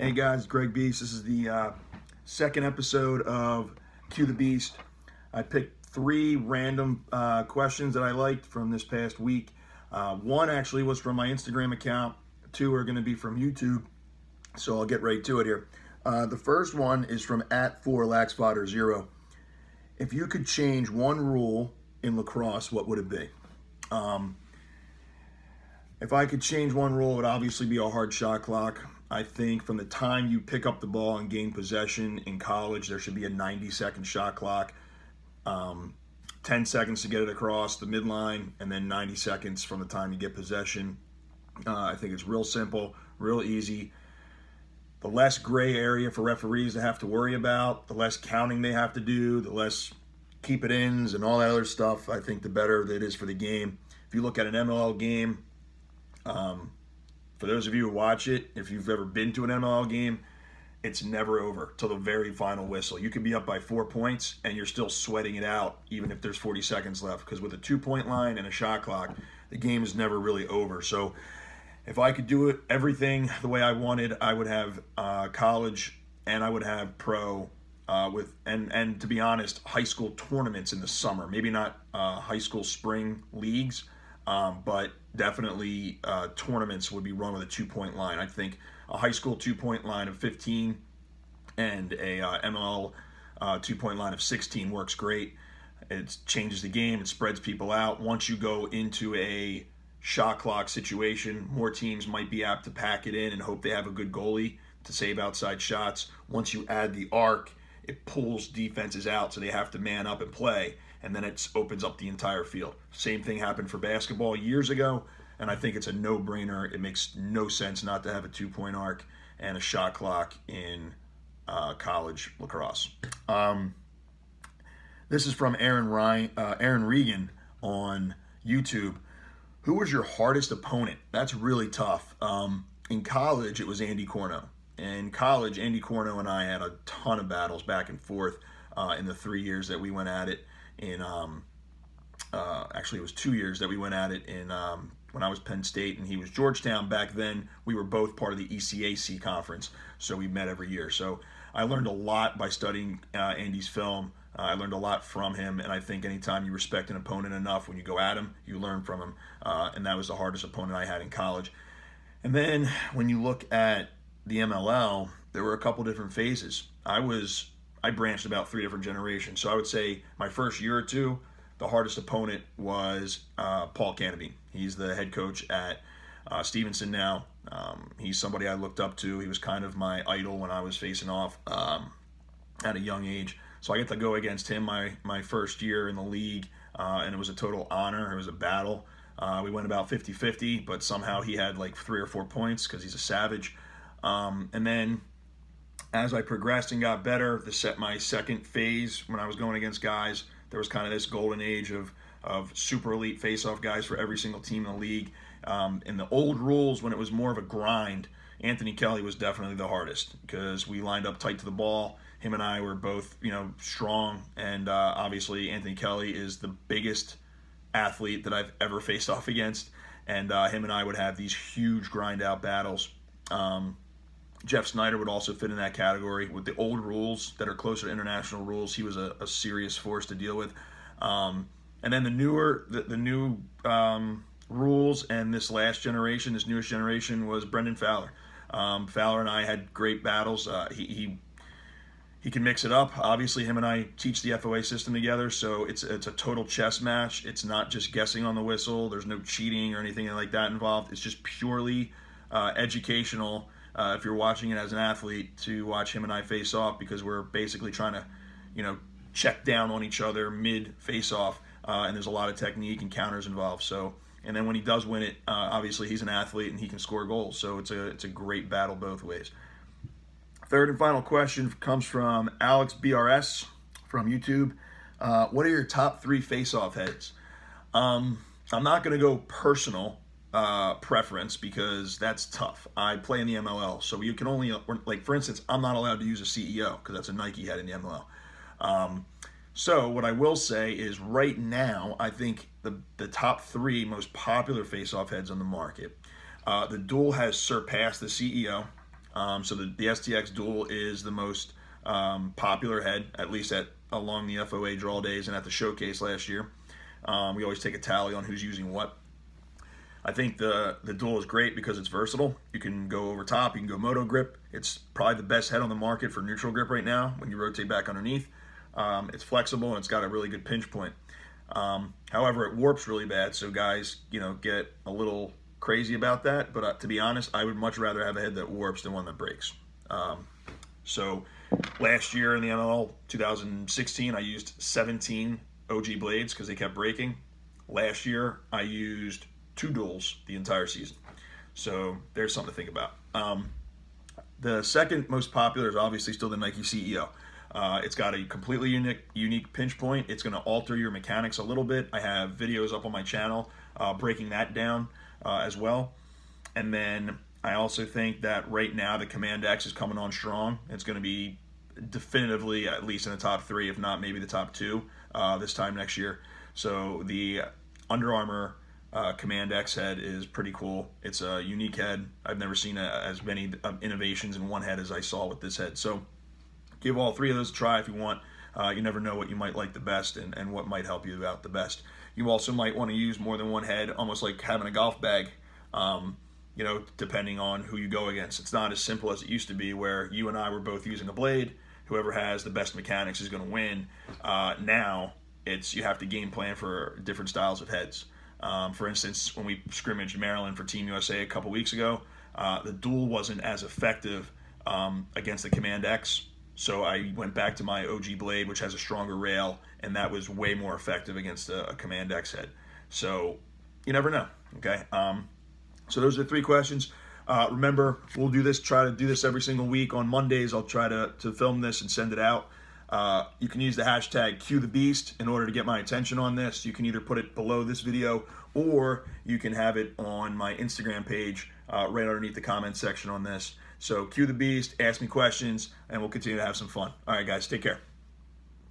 Hey guys, Greg Beast. This is the second episode of Cue the Beast. I picked three random questions that I liked from this past week. One actually was from my Instagram account. Two are going to be from YouTube. So I'll get right to it here. The first one is from @4Alx Brs. If you could change one rule in lacrosse, what would it be? If I could change one rule, it would obviously be a hard shot clock. I think from the time you pick up the ball and gain possession in college, there should be a 90-second shot clock. 10 seconds to get it across the midline, and then 90 seconds from the time you get possession. I think it's real simple, real easy. The less gray area for referees to have to worry about, the less counting they have to do, the less keep it ins and all that other stuff, I think the better it is for the game. If you look at an MLL game, for those of you who watch it, if you've ever been to an MLL game, it's never over till the very final whistle. You could be up by 4 points and you're still sweating it out even if there's 40 seconds left, because with a 2-point line and a shot clock, the game is never really over. So if I could do it everything the way I wanted, I would have college and I would have pro and to be honest, high school tournaments in the summer. Maybe not high school spring leagues, but definitely tournaments would be run with a 2-point line. I think a high school 2-point line of 15 and a MLL 2-point line of 16 works great. It changes the game. It spreads people out. Once you go into a shot clock situation, more teams might be apt to pack it in and hope they have a good goalie to save outside shots. Once you add the arc, it pulls defenses out, so they have to man up and play, and then it opens up the entire field. Same thing happened for basketball years ago, and I think it's a no-brainer. It makes no sense not to have a 2-point arc and a shot clock in college lacrosse. This is from Aaron Regan on YouTube. Who was your hardest opponent? That's really tough. In college, it was Andy Corno. In college, Andy Corno and I had a ton of battles back and forth in the 3 years that we went at it. Actually, it was 2 years that we went at it in when I was Penn State and he was Georgetown. Back then, we were both part of the ECAC conference, so we met every year. So I learned a lot by studying Andy's film. I learned a lot from him, and I think anytime you respect an opponent enough, when you go at him, you learn from him, and that was the hardest opponent I had in college. And then when you look at the MLL, there were a couple different phases. I branched about 3 different generations. So I would say my first year or two, the hardest opponent was Paul Canopy. He's the head coach at Stevenson now. He's somebody I looked up to. He was kind of my idol when I was facing off at a young age. So I get to go against him my first year in the league, and it was a total honor. It was a battle. We went about 50-50, but somehow he had like 3 or 4 points because he's a savage. And then as I progressed and got better, my second phase when I was going against guys, there was kind of this golden age of super elite face-off guys for every single team in the league. In the old rules, when it was more of a grind, Anthony Kelly was definitely the hardest because we lined up tight to the ball. Him and I were both, strong, and obviously Anthony Kelly is the biggest athlete that I've ever faced off against, and him and I would have these huge grind-out battles. Jeff Snyder would also fit in that category. With the old rules that are closer to international rules, he was a serious force to deal with. And then the new rules and this newest generation was Brendan Fowler. Fowler and I had great battles. He can mix it up. Obviously, him and I teach the FOA system together, so it's a total chess match. It's not just guessing on the whistle. There's no cheating or anything like that involved. It's just purely educational. If you're watching it as an athlete, to watch him and I face off, because we're basically trying to, check down on each other mid face off, and there's a lot of technique and counters involved. So, and then when he does win it, obviously he's an athlete and he can score goals. So it's a great battle both ways. Third and final question comes from Alx Brs from YouTube. What are your top 3 face-off heads? I'm not going to go personal preference because that's tough. I play in the MLL, so you can only, like for instance, I'm not allowed to use a CEO because that's a Nike head in the MLL. So what I will say is right now, I think the top 3 most popular face-off heads on the market, the duel has surpassed the CEO. So the STX Dual is the most popular head, at least along the FOA draw days and at the showcase last year. We always take a tally on who's using what. I think the Dual is great because it's versatile. You can go over top, you can go moto grip. It's probably the best head on the market for neutral grip right now when you rotate back underneath. It's flexible and it's got a really good pinch point. However, it warps really bad, so guys, get a little crazy about that. But to be honest, I would much rather have a head that warps than one that breaks. So last year in the MLL 2016, I used 17 OG blades because they kept breaking. Last year, I used 2 duals the entire season. So there's something to think about. The second most popular is obviously still the Nike CEO. It's got a completely unique pinch point. It's going to alter your mechanics a little bit. I have videos up on my channel breaking that down as well. And then I also think that right now the Command X is coming on strong. It's going to be definitively at least in the top 3, if not maybe the top 2 this time next year. So the Under Armour Command X head is pretty cool. It's a unique head. I've never seen as many innovations in one head as I saw with this head. So give all 3 of those a try if you want. You never know what you might like the best and what might help you out the best. You also might want to use more than one head, almost like having a golf bag, depending on who you go against. It's not as simple as it used to be where you and I were both using a blade. Whoever has the best mechanics is going to win. Now, you have to game plan for different styles of heads. For instance, when we scrimmaged Maryland for Team USA a couple weeks ago, the Dual wasn't as effective against the Command X. So I went back to my OG blade, which has a stronger rail, and that was way more effective against a Command X head. So you never know, okay? So those are the 3 questions. Remember, we'll try to do this every single week. On Mondays, I'll try to film this and send it out. You can use the hashtag #QTheBeast in order to get my attention on this. You can either put it below this video or you can have it on my Instagram page right underneath the comment section on this. So QTheBeast, ask me questions, and we'll continue to have some fun. All right, guys, take care.